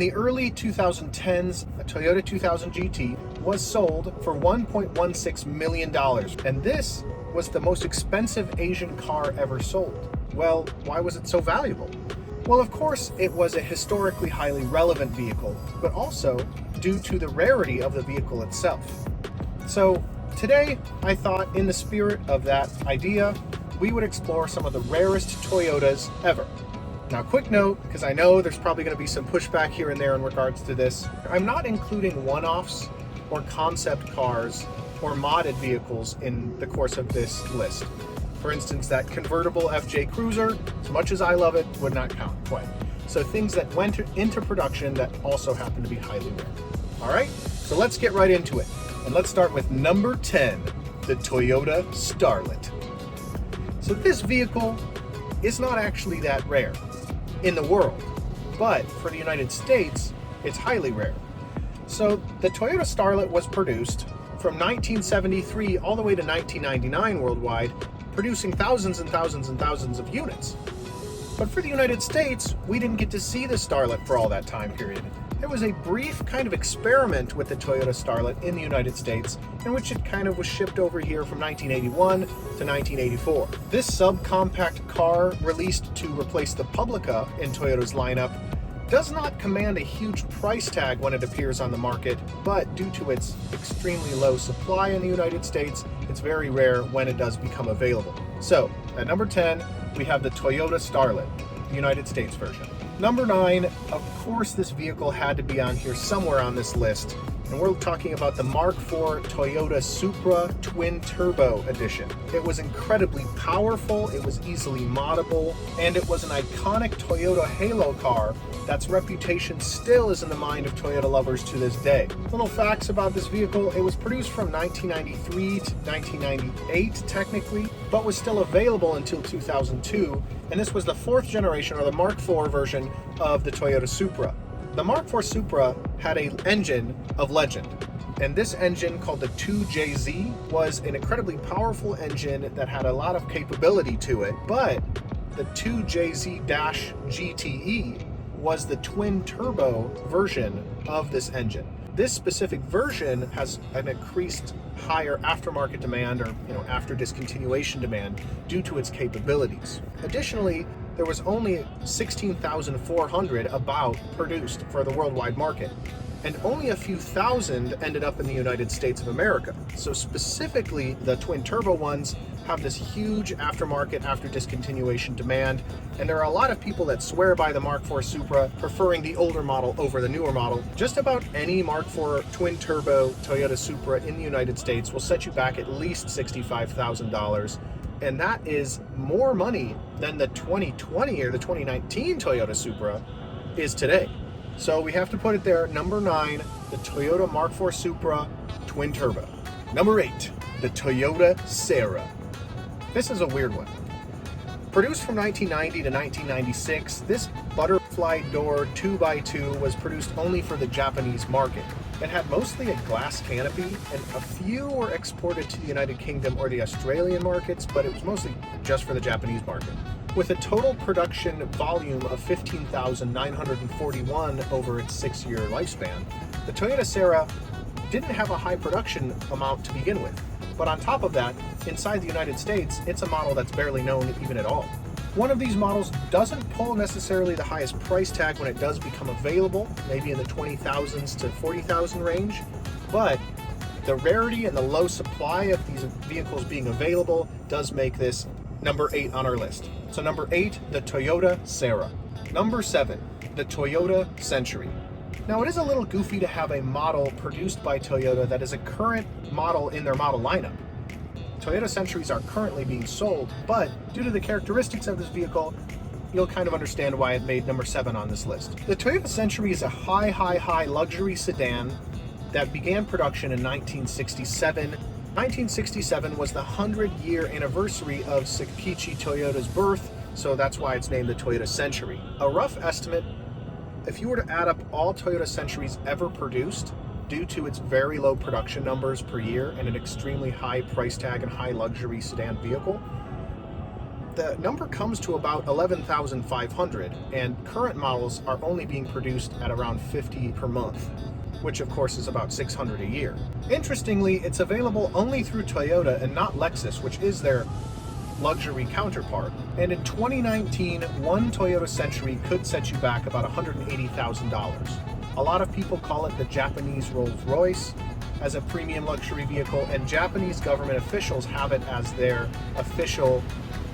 In the early 2010s, a Toyota 2000 GT was sold for $1.16 million, and this was the most expensive Asian car ever sold. Well, why was it so valuable? Well, of course, it was a historically highly relevant vehicle, but also due to the rarity of the vehicle itself. So today, I thought in the spirit of that idea, we would explore some of the rarest Toyotas ever. Now, quick note, because I know there's probably going to be some pushback here and there in regards to this, I'm not including one-offs or concept cars or modded vehicles in the course of this list. For instance, that convertible FJ Cruiser, as much as I love it, would not count quite. So things that went into production that also happen to be highly rare. All right, so let's get right into it. And let's start with number 10, the Toyota Starlet. So this vehicle is not actually that rare in the world, but for the United States, it's highly rare. So the Toyota Starlet was produced from 1973 all the way to 1999 worldwide, producing thousands and thousands and thousands of units. But for the United States, we didn't get to see the Starlet for all that time period. There was a brief kind of experiment with the Toyota Starlet in the United States, in which it kind of was shipped over here from 1981 to 1984. This subcompact car, released to replace the Publica in Toyota's lineup, does not command a huge price tag when it appears on the market, but due to its extremely low supply in the United States, it's very rare when it does become available. So, at number 10, we have the Toyota Starlet, the United States version. Number 9, of course this vehicle had to be on here somewhere on this list, and we're talking about the Mark IV Toyota Supra Twin Turbo Edition. It was incredibly powerful, it was easily moddable, and it was an iconic Toyota halo car that's reputation still is in the mind of Toyota lovers to this day. Little facts about this vehicle: it was produced from 1993 to 1998 technically, but was still available until 2002, and this was the 4th generation, or the Mark IV version of the Toyota Supra. The Mark IV Supra had an engine of legend, and this engine, called the 2JZ, was an incredibly powerful engine that had a lot of capability to it, but the 2JZ-GTE was the twin turbo version of this engine. This specific version has an increased higher aftermarket demand, or after discontinuation demand, due to its capabilities. Additionally, there was only 16,400 about produced for the worldwide market, and only a few thousand ended up in the United States of America. So specifically, the twin turbo ones have this huge aftermarket after discontinuation demand, and there are a lot of people that swear by the Mark IV Supra, preferring the older model over the newer model. Just about any Mark IV twin turbo Toyota Supra in the United States will set you back at least $65,000, and that is more money than the 2020 or the 2019 Toyota Supra is today. So we have to put it there. Number 9, the Toyota Mark IV Supra twin turbo. Number 8, the Toyota Sara. This is a weird one. Produced from 1990 to 1996, this butterfly door 2x2 was produced only for the Japanese market. It had mostly a glass canopy, and a few were exported to the United Kingdom or the Australian markets, but it was mostly just for the Japanese market. With a total production volume of 15,941 over its 6-year lifespan, the Toyota Sara didn't have a high production amount to begin with. But on top of that, inside the United States, it's a model that's barely known even at all. One of these models doesn't pull necessarily the highest price tag when it does become available, maybe in the 20,000s to 40,000 range, but the rarity and the low supply of these vehicles being available does make this number 8 on our list. So number 8, the Toyota Sara. Number 7, the Toyota Century. Now, it is a little goofy to have a model produced by Toyota that is a current model in their model lineup. Toyota Centuries are currently being sold, but due to the characteristics of this vehicle, you'll kind of understand why it made number 7 on this list. The Toyota Century is a high luxury sedan that began production in 1967. 1967 was the 100-year anniversary of Sakichi Toyota's birth, so that's why it's named the Toyota Century. A rough estimate, if you were to add up all Toyota Centuries ever produced, due to its very low production numbers per year and an extremely high price tag and high luxury sedan vehicle, the number comes to about 11,500, and current models are only being produced at around 50 per month, which of course is about 600 a year. Interestingly, it's available only through Toyota and not Lexus, which is their luxury counterpart. And in 2019, one Toyota Century could set you back about $180,000. A lot of people call it the Japanese Rolls-Royce as a premium luxury vehicle, and Japanese government officials have it as their official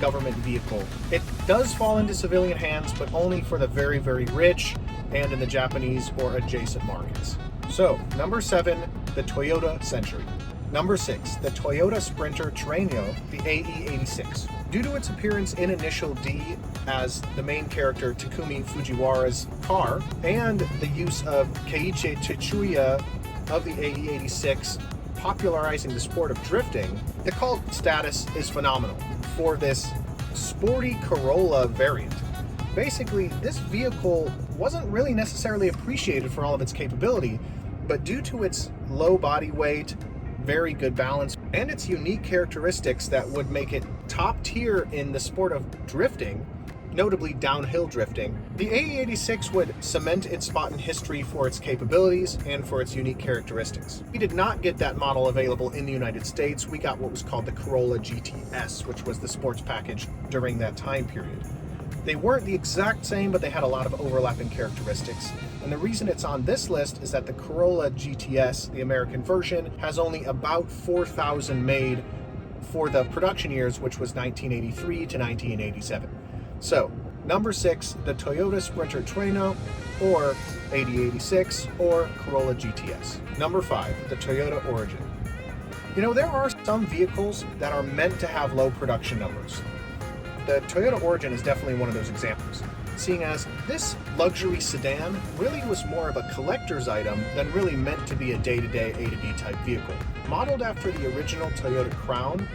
government vehicle. It does fall into civilian hands, but only for the very, very rich and in the Japanese or adjacent markets. So, number 7, the Toyota Century. Number 6, the Toyota Sprinter Treno, the AE86. Due to its appearance in Initial D as the main character Takumi Fujiwara's car, and the use of Keiichi Tsuchiya of the AE86 popularizing the sport of drifting, the cult status is phenomenal for this sporty Corolla variant. Basically, this vehicle wasn't really necessarily appreciated for all of its capability, but due to its low body weight, very good balance, and its unique characteristics that would make it top tier in the sport of drifting, notably downhill drifting, the AE86 would cement its spot in history for its capabilities and for its unique characteristics. We did not get that model available in the United States. We got what was called the Corolla GTS, which was the sports package during that time period. They weren't the exact same, but they had a lot of overlapping characteristics. And the reason it's on this list is that the Corolla GTS, the American version, has only about 4,000 made for the production years, which was 1983 to 1987. So, number 6, the Toyota Sprinter Treno, or AD86, or Corolla GTS. Number 5, the Toyota Origin. You know, there are some vehicles that are meant to have low production numbers. The Toyota Origin is definitely one of those examples, seeing as this luxury sedan really was more of a collector's item than really meant to be a day-to-day A to B type vehicle. Modeled after the original Toyota Crown,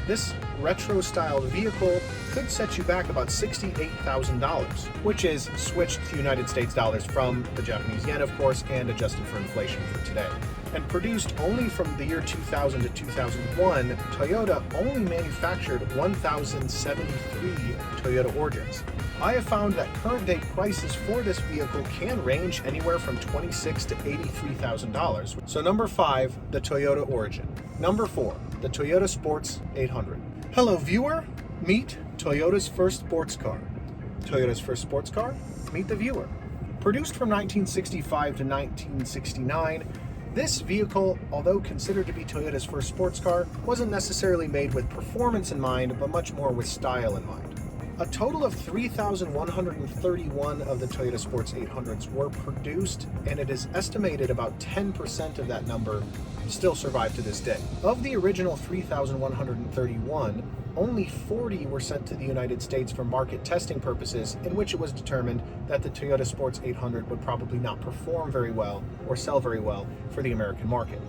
this retro-styled vehicle could set you back about $68,000, which is switched to United States dollars from the Japanese yen, of course, and adjusted for inflation for today. And produced only from the year 2000 to 2001, Toyota only manufactured 1,073 Toyota Origins. I have found that current day prices for this vehicle can range anywhere from $26,000 to $83,000. So number 5, the Toyota Origin. Number 4, the Toyota Sports 800. Hello viewer, meet Toyota's first sports car. Toyota's first sports car? Meet the viewer. Produced from 1965 to 1969, this vehicle, although considered to be Toyota's first sports car, wasn't necessarily made with performance in mind, but much more with style in mind. A total of 3,131 of the Toyota Sports 800s were produced, and it is estimated about 10% of that number still survive to this day. Of the original 3,131, only 40 were sent to the United States for market testing purposes, in which it was determined that the Toyota Sports 800 would probably not perform very well or sell very well for the American market.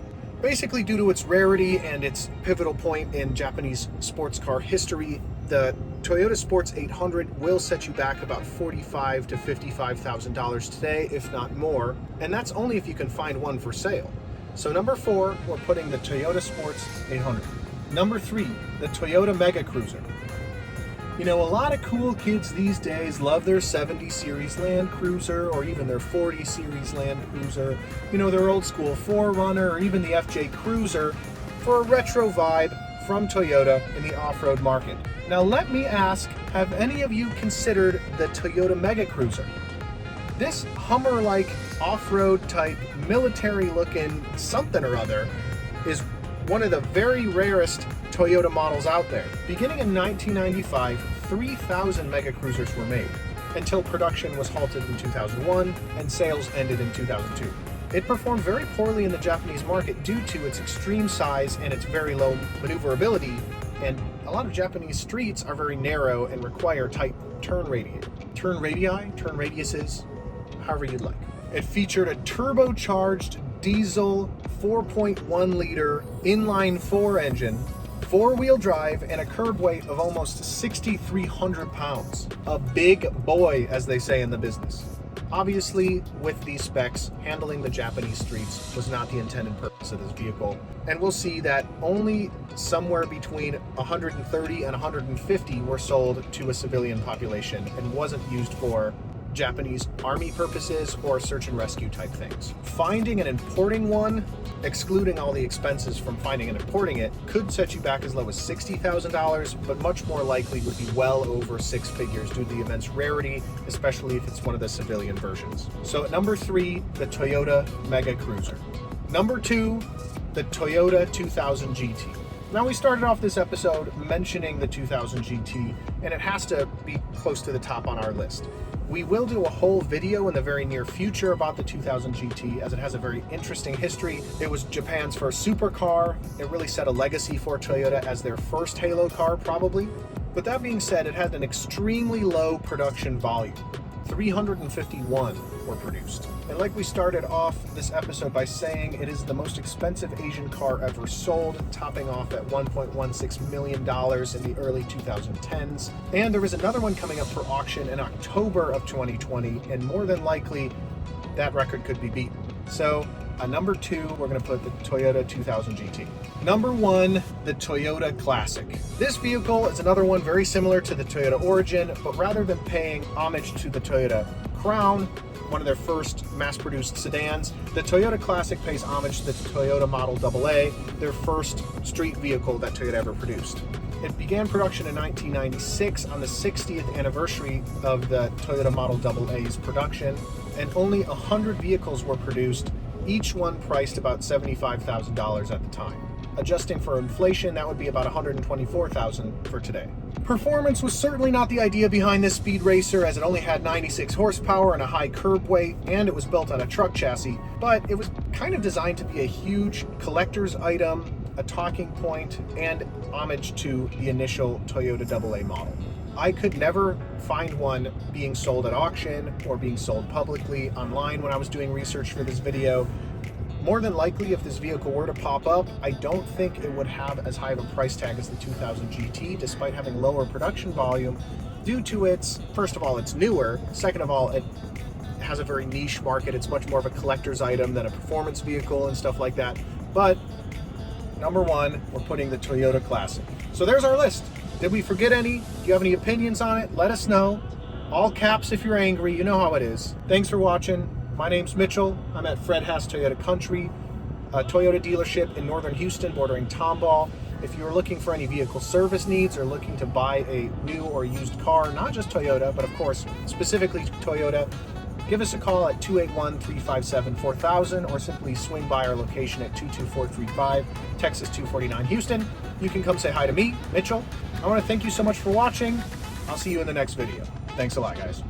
Basically, due to its rarity and its pivotal point in Japanese sports car history, the Toyota Sports 800 will set you back about $45,000 to $55,000 today, if not more, and that's only if you can find one for sale. So number 4, we're putting the Toyota Sports 800. Number 3, the Toyota Mega Cruiser. You know, a lot of cool kids these days love their 70 Series Land Cruiser or even their 40 Series Land Cruiser, you know, their old school 4Runner or even the FJ Cruiser for a retro vibe from Toyota in the off-road market. Now let me ask, have any of you considered the Toyota Mega Cruiser? This Hummer-like off-road type military-looking something or other is one of the very rarest Toyota models out there. Beginning in 1995, 3,000 Mega Cruisers were made, until production was halted in 2001 and sales ended in 2002. It performed very poorly in the Japanese market due to its extreme size and its very low maneuverability, and a lot of Japanese streets are very narrow and require tight turn radiuses, however you'd like. It featured a turbocharged diesel 4.1 liter inline 4 engine, 4-wheel drive, and a curb weight of almost 6,300 pounds. A big boy, as they say in the business. Obviously, with these specs, handling the Japanese streets was not the intended purpose of this vehicle, and we'll see that only somewhere between 130 and 150 were sold to a civilian population and wasn't used for Japanese army purposes or search and rescue type things. Finding and importing one, excluding all the expenses from finding and importing it, could set you back as low as $60,000, but much more likely would be well over six figures due to the immense rarity, especially if it's one of the civilian versions. So at number 3, the Toyota Mega Cruiser. Number 2, the Toyota 2000 GT. Now, we started off this episode mentioning the 2000 GT, and it has to be close to the top on our list. We will do a whole video in the very near future about the 2000 GT, as it has a very interesting history. It was Japan's first supercar. It really set a legacy for Toyota as their first halo car, probably. But that being said, it had an extremely low production volume. 351 were produced. And like we started off this episode by saying, it is the most expensive Asian car ever sold, topping off at $1.16 million in the early 2010s. And there is another one coming up for auction in October of 2020, and more than likely, that record could be beaten. So, at number 2, we're going to put the Toyota 2000 GT. Number 1, the Toyota Classic. This vehicle is another one very similar to the Toyota Origin, but rather than paying homage to the Toyota Crown, one of their first mass-produced sedans, the Toyota Classic pays homage to the Toyota Model AA, their first street vehicle that Toyota ever produced. It began production in 1996 on the 60th anniversary of the Toyota Model AA's production, and only 100 vehicles were produced, each one priced about $75,000 at the time. Adjusting for inflation, that would be about $124,000 for today. Performance was certainly not the idea behind this speed racer, as it only had 96 horsepower and a high curb weight, and it was built on a truck chassis, but it was kind of designed to be a huge collector's item, a talking point, and homage to the initial Toyota AA model. I could never find one being sold at auction or being sold publicly online when I was doing research for this video. More than likely, if this vehicle were to pop up, I don't think it would have as high of a price tag as the 2000 GT, despite having lower production volume, due to its, first of all, it's newer, second of all, it has a very niche market. It's much more of a collector's item than a performance vehicle and stuff like that. But number 1, we're putting the Toyota Classic. So there's our list. Did we forget any? Do you have any opinions on it? Let us know. All caps if you're angry, you know how it is. Thanks for watching. My name's Mitchell. I'm at Fred Haas Toyota Country, a Toyota dealership in northern Houston bordering Tomball. If you're looking for any vehicle service needs or looking to buy a new or used car, not just Toyota, but of course, specifically Toyota, give us a call at 281-357-4000 or simply swing by our location at 22435 Texas 249 Houston. You can come say hi to me, Mitchell. I want to thank you so much for watching. I'll see you in the next video. Thanks a lot, guys.